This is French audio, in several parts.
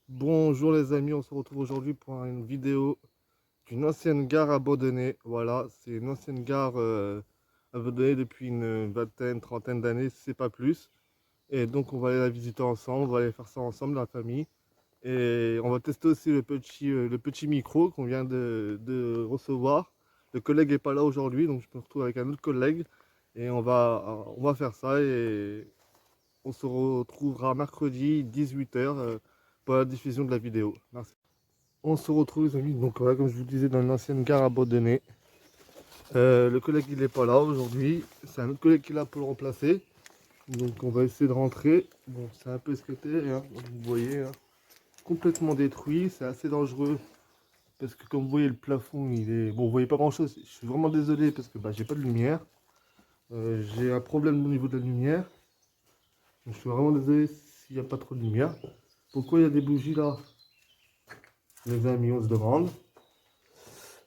Bonjour les amis, on se retrouve aujourd'hui pour une vidéo d'une ancienne gare abandonnée. Voilà, c'est une ancienne gare abandonnée depuis une vingtaine, trentaine d'années, si c'est pas plus. Et donc on va aller la visiter ensemble, on va aller faire ça ensemble, la famille. Et on va tester aussi le petit micro qu'on vient de recevoir. Le collègue n'est pas là aujourd'hui, donc je me retrouve avec un autre collègue. Et on va faire ça et on se retrouvera mercredi 18h pour la diffusion de la vidéo. Merci. On se retrouve les amis, donc voilà, comme je vous disais, dans une ancienne gare abandonnée. Le collègue il n'est pas là aujourd'hui, c'est un autre collègue qui est là pour le remplacer. Donc on va essayer de rentrer. Bon, c'est un peu esquinté, hein, comme vous voyez, hein, complètement détruit, c'est assez dangereux. Parce que comme vous voyez le plafond il est... Bon vous voyez pas grand chose, je suis vraiment désolé parce que j'ai pas de lumière. J'ai un problème au niveau de la lumière. Donc, je suis vraiment désolé s'il n'y a pas trop de lumière. Pourquoi il y a des bougies là? Les amis, on se demande.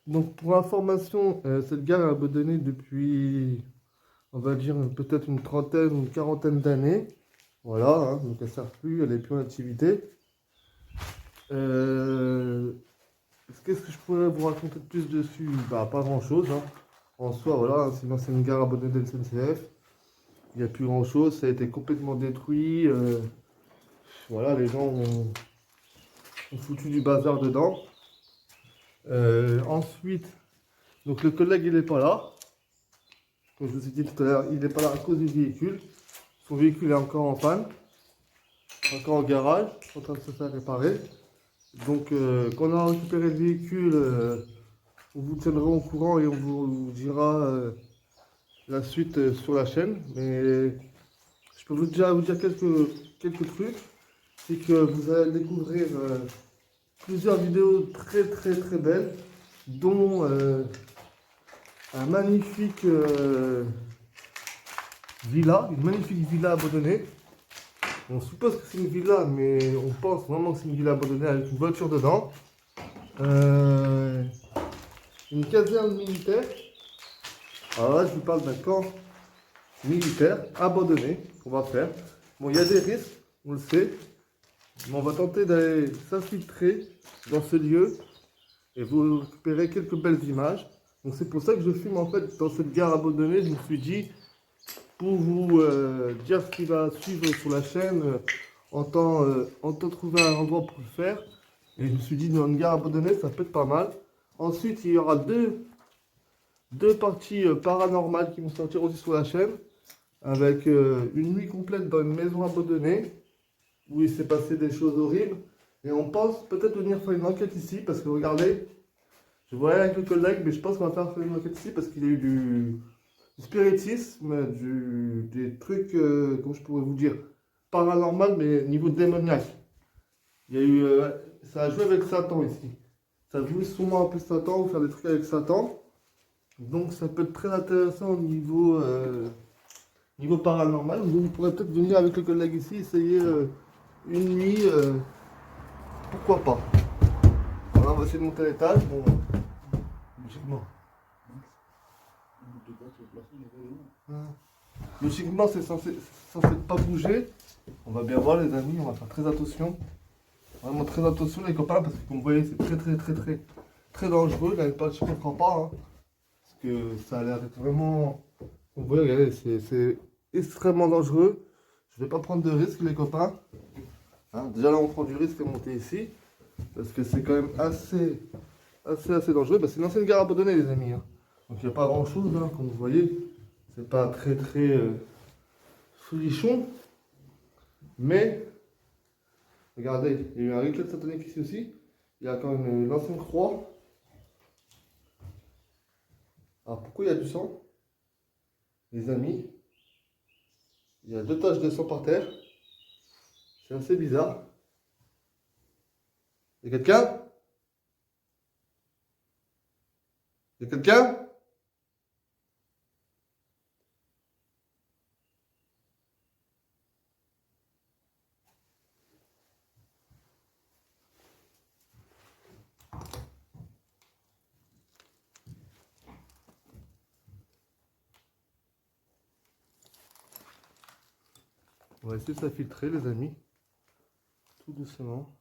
Donc pour information, cette gare est abandonnée depuis, on va dire, peut-être une trentaine ou une quarantaine d'années. Voilà, hein, donc elle ne sert plus, elle n'est plus en activité. Euh, Qu'est-ce que je pourrais vous raconter de plus dessus? Bah, pas grand-chose, hein. En soi, voilà, hein, c'est une ancienne gare abandonnée de SNCF. Il n'y a plus grand-chose, ça a été complètement détruit. Voilà, les gens ont foutu du bazar dedans. Ensuite, donc le collègue, il n'est pas là. Comme je vous ai dit tout à l'heure, il n'est pas là à cause du véhicule. Son véhicule est encore en panne, encore au garage, en train de se faire réparer. Donc, quand on a récupéré le véhicule, on vous tiendra au courant et on vous dira la suite sur la chaîne. Mais je peux déjà vous dire quelques trucs. C'est que vous allez découvrir plusieurs vidéos très très très belles, dont un magnifique une magnifique villa abandonnée. On suppose que c'est une villa, mais on pense vraiment que c'est une villa abandonnée avec une voiture dedans. Euh, une caserne militaire. Alors là, je vous parle d'un camp militaire abandonné qu'on va faire. Bon, il y a des risques, on le sait, mais on va tenter d'aller s'infiltrer dans ce lieu et vous récupérer quelques belles images. Donc c'est pour ça que je filme en fait dans cette gare abandonnée. Je me suis dit, pour vous dire ce qui va suivre sur la chaîne, en temps trouver un endroit pour le faire. Et je me suis dit, dans une gare abandonnée, ça peut être pas mal. Ensuite, il y aura deux parties paranormales qui vont sortir aussi sur la chaîne, avec une nuit complète dans une maison abandonnée, où il s'est passé des choses horribles. Et on pense peut-être venir faire une enquête ici, parce que regardez, je voyais avec le collègue, mais je pense qu'on va faire une enquête ici, parce qu'il y a eu du spiritisme, des trucs, comment je pourrais vous dire, paranormal, mais niveau démoniaque. Il y a eu, ça a joué avec Satan ici. Ça joue souvent un peu Satan ou faire des trucs avec Satan. Donc ça peut être très intéressant au niveau paranormal. Vous pourrez peut-être venir avec le collègue ici, essayer une nuit, pourquoi pas. Alors on va essayer de monter à l'étage. Bon, logiquement. Hein. Logiquement, c'est censé pas bouger. On va bien voir les amis, on va faire très attention. Vraiment très attention les copains parce que comme vous voyez c'est très très très très très dangereux. Là, je comprends pas. Hein. Parce que ça a l'air d'être vraiment. Vous voyez, regardez, c'est extrêmement dangereux. Je vais pas prendre de risques, les copains. Hein, déjà là, on prend du risque à monter ici. Parce que c'est quand même assez dangereux. Bah, c'est une ancienne gare abandonnée, les amis. Hein. Donc il n'y a pas grand chose, hein, comme vous voyez. C'est pas très très folichon. Mais, regardez, il y a eu un riclet satanique ici aussi. Il y a encore une ancienne croix. Alors pourquoi il y a du sang? Les amis, il y a deux taches de sang par terre. C'est assez bizarre. Il y a quelqu'un? Il y a quelqu'un? On va essayer de s'infiltrer, les amis. Tout doucement.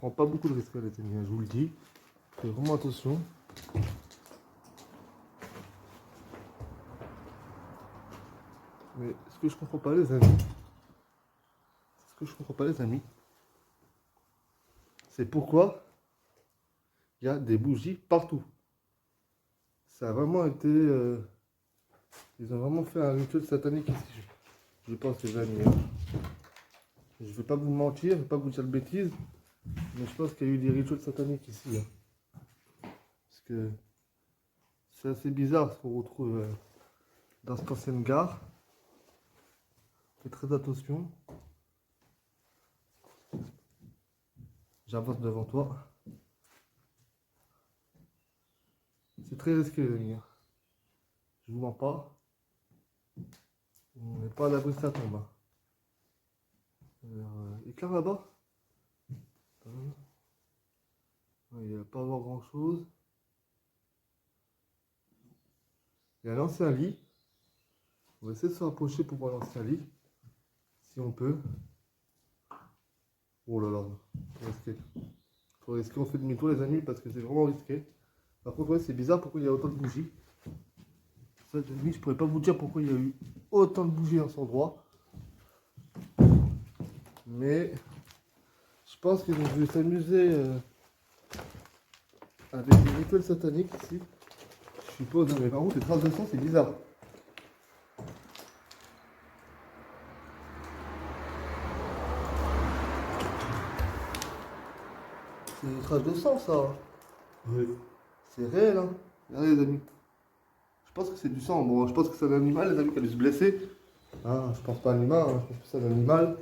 prends pas beaucoup de risques, les amis, je vous le dis. Faites vraiment attention. Mais ce que je comprends pas, les amis, c'est pourquoi il y a des bougies partout. Ça a vraiment été... ils ont vraiment fait un rituel satanique ici, je pense, les amis. Hein. Je vais pas vous mentir, je vais pas vous dire de bêtises, mais je pense qu'il y a eu des rituels sataniques ici. Hein. Parce que c'est assez bizarre ce qu'on retrouve dans cette ancienne gare. Faites très attention. J'avance devant toi. C'est très risqué, les amis. Je vous mens pas. On n'est pas à l'abri de ça tombe. Éclair là-bas. Il ne va pas avoir grand chose. Il y a l'ancien lit. On va essayer de se rapprocher pour voir l'ancien lit. Si on peut. Oh là là. Faut risquer. On fait demi-tour, les amis, parce que c'est vraiment risqué. Par contre, ouais, c'est bizarre pourquoi il y a autant de bougies. Ça, les amis, je pourrais pas vous dire pourquoi il y a eu autant de bougies dans cet endroit. Mais je pense qu'ils ont voulu s'amuser avec des rituels sataniques ici. Je suppose, mais par contre, les traces de sang, c'est bizarre. C'est des traces de sang, ça. Oui. C'est réel, hein. Regardez, les amis. Je pense que c'est du sang. Bon, je pense que c'est un animal, les amis, qui a dû se blesser. Hein, je pense pas à un humain, hein. Je pense que c'est un animal.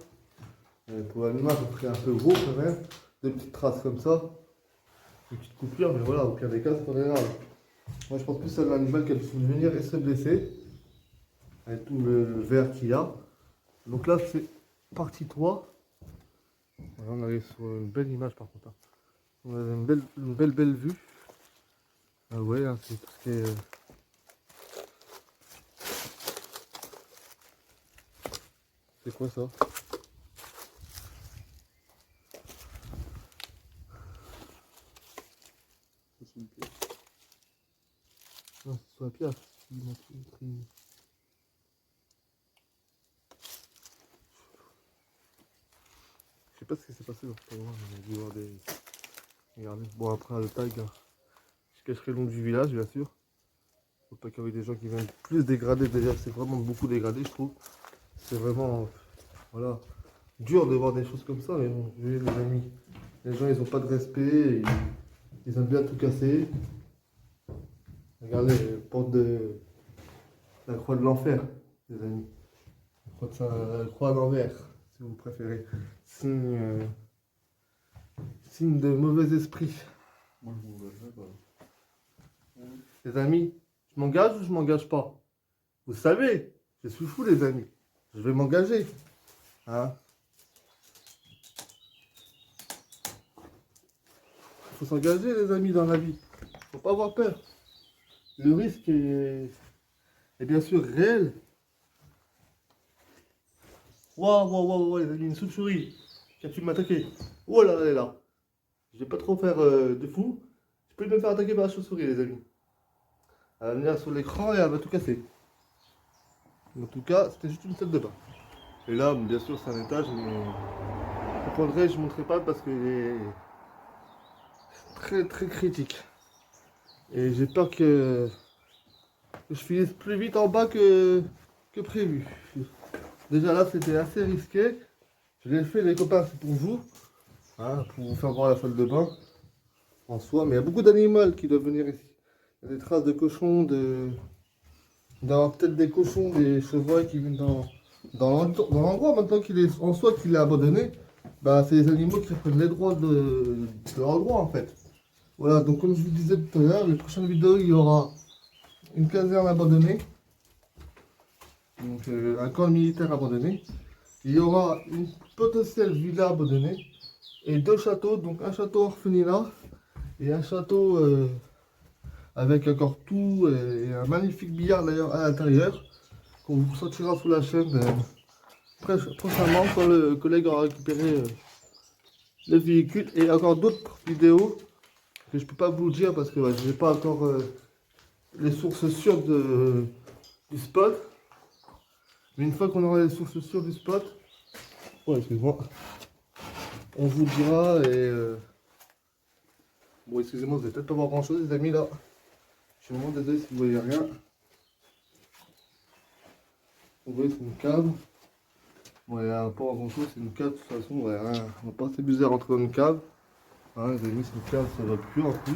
Pour l'animal, ça serait un peu gros quand même. Des petites traces comme ça. Une petite coupure, mais voilà, au pire des cas, c'est pas très grave. Moi, je pense plus que c'est un animal qui a dû venir et se blesser. Avec tout le verre qu'il y a. Donc là, c'est partie 3. Voilà, on arrive sur une belle image par contre. Hein. On a une belle vue. Ah ouais, hein, c'est tout ce qui est... C'est quoi ça? C'est une pièce. Non, c'est sur la pièce. Je sais pas ce qui s'est passé dans cet endroit, mais on a dû voir des... Regardez. Bon, après le tag, hein. Je cacherai le nom du village, bien sûr. Faut pas qu'il y ait des gens qui viennent plus dégrader. Déjà, c'est vraiment beaucoup dégradé, je trouve. C'est vraiment... Voilà. Dur de voir des choses comme ça, mais bon, vous voyez, les amis. Les gens, ils ont pas de respect. Ils aiment bien tout casser. Regardez, porte de... La croix de l'enfer, les amis. La croix d'envers, si vous préférez. Signe de mauvais esprit. Moi, je m'engagerai pas. Les amis, je m'engage ou je m'engage pas? Vous savez, je suis fou, les amis. Je vais m'engager. Hein? Il faut s'engager, les amis, dans la vie. Faut pas avoir peur. Le risque est bien sûr réel. Waouh, les amis, une soupe-souris qui a pu m'attaquer. Oh là là, elle est là. Je vais pas trop faire de fou. Je peux me faire attaquer par la chauve-souris, les amis. Elle va venir sur l'écran et elle va tout casser. En tout cas, c'était juste une salle de bain. Et là, bien sûr, c'est un étage, mais je prendrai, je ne montrerai pas parce qu'il est très très critique. Et j'ai peur que je finisse plus vite en bas que prévu. Déjà là, c'était assez risqué. Je l'ai fait, les copains, c'est pour vous. Hein, pour vous faire voir la salle de bain en soi. Mais il y a beaucoup d'animaux qui doivent venir ici. Il y a des traces de cochons, peut-être des cochons, des chevreuils qui viennent dans l'endroit maintenant qu'il est en soi qu'il est abandonné. Bah, c'est les animaux qui reprennent les droits de l'endroit en fait. Voilà, donc comme je vous disais tout à l'heure, les prochaines vidéos, il y aura une caserne abandonnée. Donc un camp militaire abandonné. Il y aura une potentielle villa abandonnée. Et 2 châteaux, donc un château orphelinat et un château avec encore tout et un magnifique billard d'ailleurs à l'intérieur qu'on vous sortira sur la chaîne prochainement quand le collègue aura récupéré le véhicule. Et encore d'autres vidéos que je peux pas vous dire parce que ouais, je n'ai pas encore les sources sûres du spot. Mais une fois qu'on aura les sources sûres du spot, ouais, excuse-moi, on vous dira. Et bon, excusez-moi, vous allez peut-être pas voir grand chose, les amis, là. Je suis vraiment désolé si vous voyez rien. Vous voyez, c'est une cave. Bon, il n'y a pas grand chose, c'est une cave de toute façon. Ouais, hein, on va pas s'abuser à rentrer dans une cave. Hein, les amis, c'est une cave, ça va plus en plus.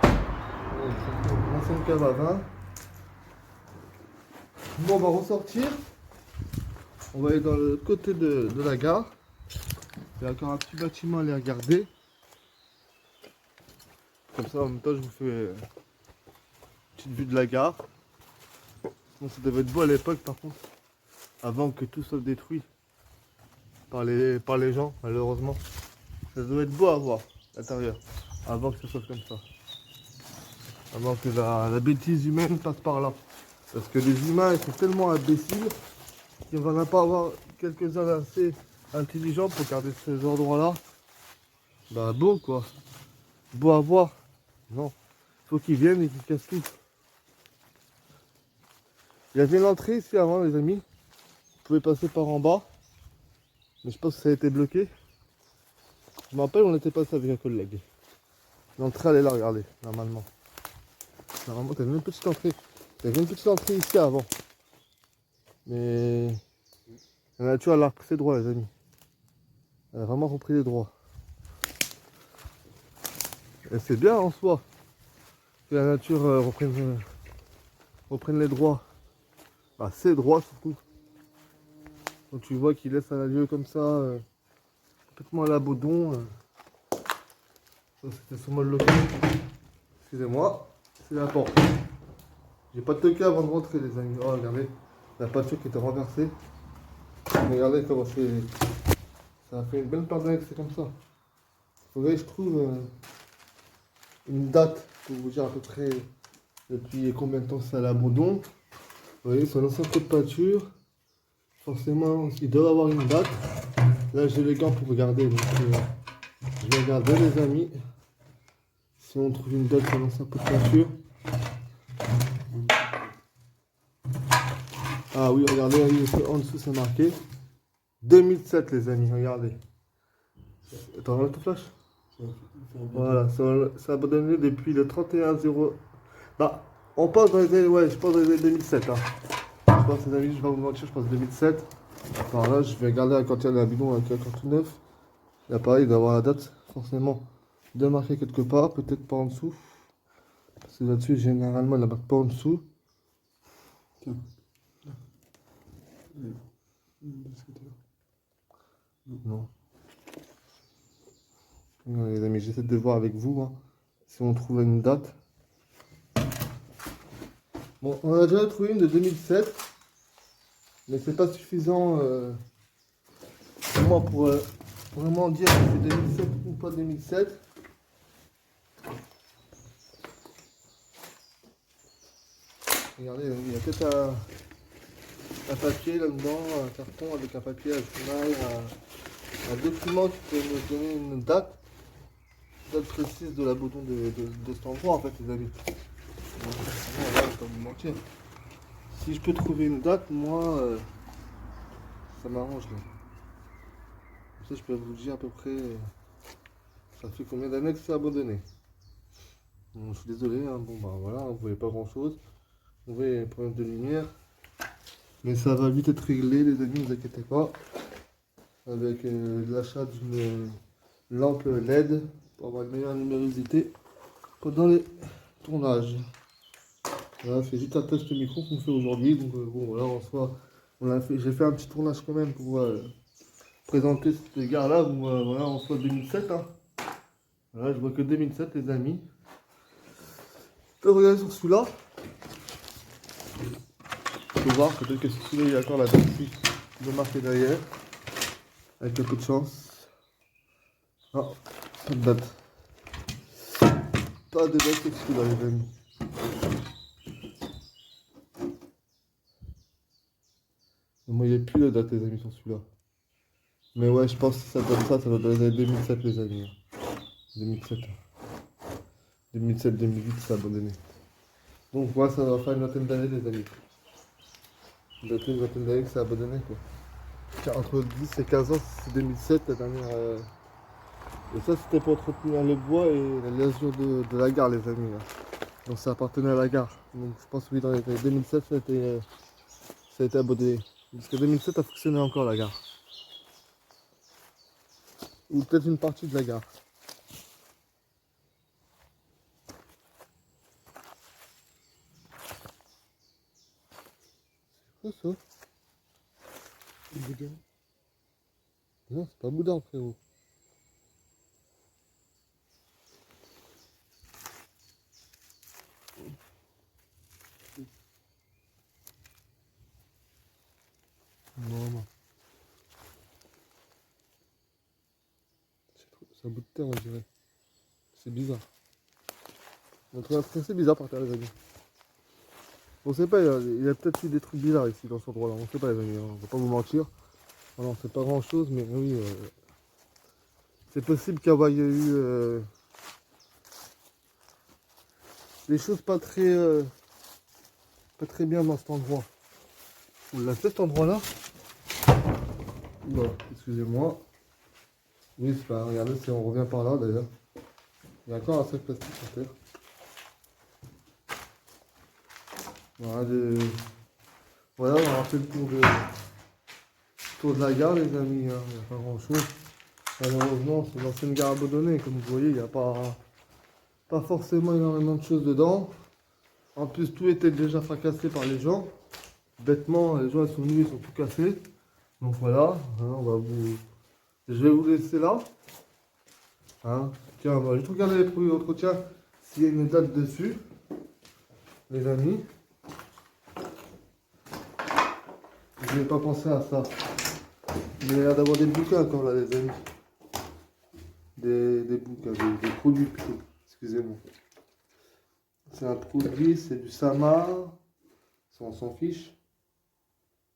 C'est une ancienne cave à vin. Bon, on va ressortir. On va aller dans le côté de la gare. Il y a encore un petit bâtiment à aller regarder. Comme ça, en même temps, je vous fais une petite vue de la gare. Bon, ça devait être beau à l'époque, par contre, avant que tout soit détruit par les gens, malheureusement. Ça devait être beau à voir, l'intérieur, avant que ce soit comme ça. Avant que la bêtise humaine passe par là. Parce que les humains, ils sont tellement imbéciles qu'il ne va pas avoir quelques-uns assez intelligents pour garder ces endroits-là. Bah beau, quoi. Beau à voir. Non. Faut qu'ils viennent et qu'ils cassent tout. Il y avait l'entrée ici avant, les amis. Vous pouvez passer par en bas. Mais je pense que ça a été bloqué. Je me rappelle, on était passé avec un collègue. L'entrée, elle est là, regardez, normalement. Normalement, t'avais une petite entrée. T'avais une petite entrée ici avant. Mais la nature, elle a repris ses droits, les amis. Elle a vraiment repris les droits. Et c'est bien en soi que la nature reprenne les droits. Bah, ses droits surtout. Quand tu vois qu'il laisse un lieu comme ça, complètement à l'abandon. Ça, c'était sur moi le local. Excusez-moi, c'est la porte. J'ai pas toqué avant de rentrer, les amis. Oh, regardez, la peinture qui était renversée. Regardez comment c'est. Ça a fait une belle paire d'années que c'est comme ça. Faudrait que je trouve une date pour vous dire à peu près depuis combien de temps c'est à l'abandon. Vous voyez, c'est un ancien pot de peinture. Forcément, il doit avoir une date. Là, j'ai les gants pour regarder. Donc, je vais regarder, les amis. Si on trouve une date sur l'ancien pot de peinture. Ah oui, regardez, en dessous, c'est marqué 2007, les amis. Regardez. Attends, on a tout flash. Voilà, ça a abandonné depuis le 31-0. Bah, on pense dans les années, ouais, je pense dans les années 2007. Hein. Je pense, les amis, je vais pas vous mentir, je pense 2007. Alors là, je vais regarder quand il y a la bidon avec un tout neuf. Il y a pareil, il doit avoir la date, forcément, de marquer quelque part, peut-être pas en dessous. Parce que là-dessus, généralement, il ne la marque pas en dessous. Tiens. Non. Non, les amis, j'essaie de voir avec vous hein, si on trouve une date. Bon, on a déjà trouvé une de 2007, mais c'est pas suffisant pour moi pour vraiment dire que c'est 2007 ou pas 2007. Regardez, il y a peut-être un papier là-dedans, un carton avec un papier à journal, un document qui peut me donner une date précise de l'abandon de cet endroit en fait, les amis. Donc, là, je vais pas vous mentir. Si je peux trouver une date, moi, ça m'arrange là. Comme ça, je peux vous dire à peu près, ça fait combien d'années que c'est abandonné. Bon, je suis désolé, hein, bon bah voilà, vous voyez pas grand chose. Vous voyez un problème de lumière. Mais ça va vite être réglé, les amis, ne vous inquiétez pas. Avec l'achat d'une lampe LED pour avoir une meilleure luminosité pendant les tournages. Voilà, c'est juste un test micro qu'on fait aujourd'hui. Donc bon voilà, en soi, j'ai fait un petit tournage quand même pour présenter cette gare-là. Voilà, en soi 2007. Hein. Voilà, je vois que 2007, les amis. Je peux regarder sur celui-là. Il faut voir, peut-être que sur celui-là, il y a encore la date de marquer derrière. Avec un peu de chance. Non, pas de date. Pas de date sur celui-là, les amis. Moi, il n'y a plus de date, les amis, sur celui-là. Mais ouais, je pense que si ça donne ça, ça doit donner 2007 les amis. 2007. 2007-2008, ça a abandonné. Donc moi, ça va faire une vingtaine d'années les amis. Une vingtaine d'années que ça a abandonné quoi. Entre 10 et 15 ans, c'est 2007 la dernière. Et ça, c'était pour entretenir le bois et la liaison de la gare, les amis. Là. Donc ça appartenait à la gare. Donc je pense que oui, dans les années 2007, ça a été abandonné. Parce que 2007 a fonctionné encore la gare. Ou peut-être une partie de la gare. C'est quoi ça? Le boudin? Non, c'est pas boudin, frérot. Non, non. C'est un bout de terre, on dirait. C'est bizarre. On trouve assez bizarre par terre, les amis. On sait pas, il y a peut-être eu des trucs bizarres ici dans cet endroit-là. On sait pas, les amis. On va pas vous mentir. Alors, c'est pas grand-chose, mais oui, c'est possible qu'il y ait eu des choses pas très bien dans cet endroit. On l'a fait cet endroit-là. Bon, excusez-moi. Oui, c'est pas. Regardez, si on revient par là d'ailleurs. Il y a encore un sac plastique sur terre. Voilà, on a fait le tour de la gare, les amis. Hein. Il n'y a pas grand-chose. Malheureusement, c'est l'ancienne gare abandonnée. Comme vous voyez, il n'y a pas forcément énormément de choses dedans. En plus, tout était déjà fracassé par les gens. Bêtement, les gens ils sont venus, ils sont tout cassés. Donc voilà, hein, je vais vous laisser là. Hein. Tiens, on va juste regarder les produits d'entretien s'il y a une date dessus, les amis. Je n'ai pas pensé à ça. Il y a l'air d'avoir des bouquins encore là, les amis. Des bouquins, des produits plutôt. Excusez-moi. C'est un produit, c'est du Samar. Ça, on s'en fiche.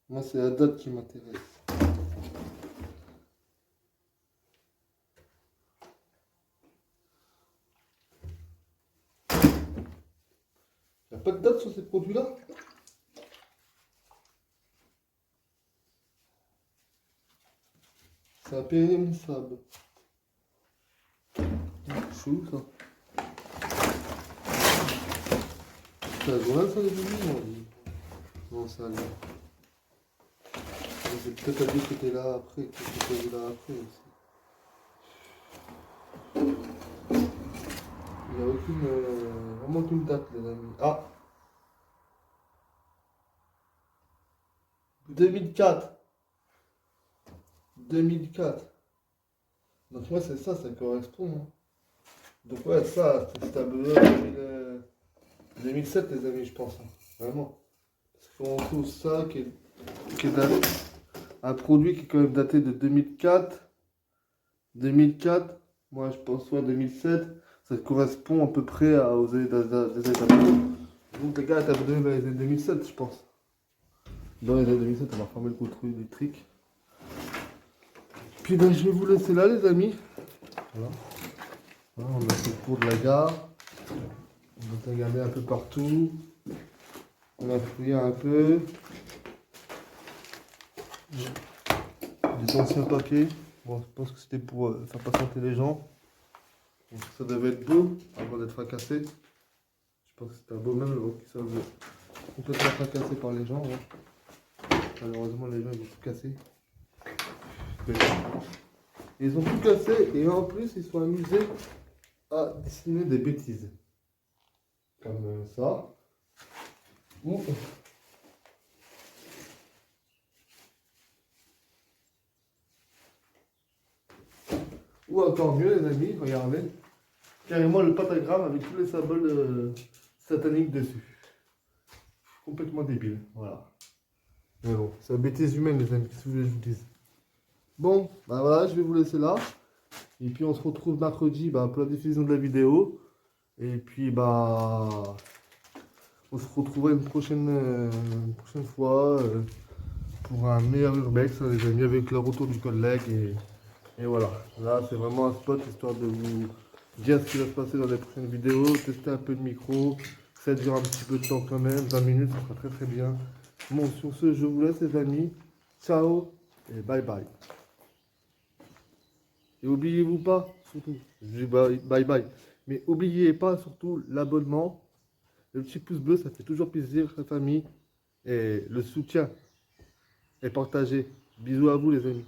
Moi, c'est la date qui m'intéresse. Il n'y a pas de date sur ces produits-là? C'est un périssable. C'est où ça? C'est la journal ça les amis? Non, ça là. C'est peut-être à dire que t'es là après, que tu là après aussi. Il n'y a vraiment aucune date les amis. Ah! 2004. 2004. Donc moi c'est ça, ça correspond. Hein. Donc ouais, ça, c'est tableau 2007 les amis, je pense. Hein. Vraiment. Parce qu'on trouve ça qui est daté, un produit qui est quand même daté de 2004. 2004, moi je pense soit 2007, ça correspond à peu près aux années des années d'après. Donc les gars étaient abandonnés dans les années 2007, je pense. Dans les années 2007, on va former le contrôle électrique. Puis ben, je vais vous laisser là les amis. Voilà. Voilà, on a fait le tour de la gare. On a regardé un peu partout. On a fouillé un peu. Des anciens papiers. Bon, je pense que c'était pour faire patienter les gens. Donc, ça devait être beau avant d'être fracassé. Je pense que c'était un beau même qui soit complètement fracassé par les gens. Ouais. Malheureusement, les gens ils ont tout cassé. Ils ont tout cassé et en plus ils sont amusés à dessiner des bêtises. Comme ça. Ou encore mieux les amis, regardez. Carrément le pentagramme avec tous les symboles sataniques dessus. Complètement débile, voilà. Mais bon, c'est la bêtise humaine les amis, qu'est-ce que vous voulez que je vous dise. Bon, bah voilà, je vais vous laisser là. Et puis on se retrouve mercredi pour la diffusion de la vidéo. Et puis on se retrouvera une prochaine fois pour un meilleur urbex, hein, les amis, avec le retour du collègue. Et voilà, là c'est vraiment un spot histoire de vous dire ce qui va se passer dans les prochaines vidéos, tester un peu de micro, ça dure un petit peu de temps quand même, 20 minutes, ça sera très très bien. Bon, sur ce, je vous laisse les amis, ciao et bye bye. Et oubliez-vous pas, surtout, je dis bye bye, mais oubliez pas surtout l'abonnement, le petit pouce bleu, ça fait toujours plaisir, la famille, et le soutien est partagé. Bisous à vous les amis.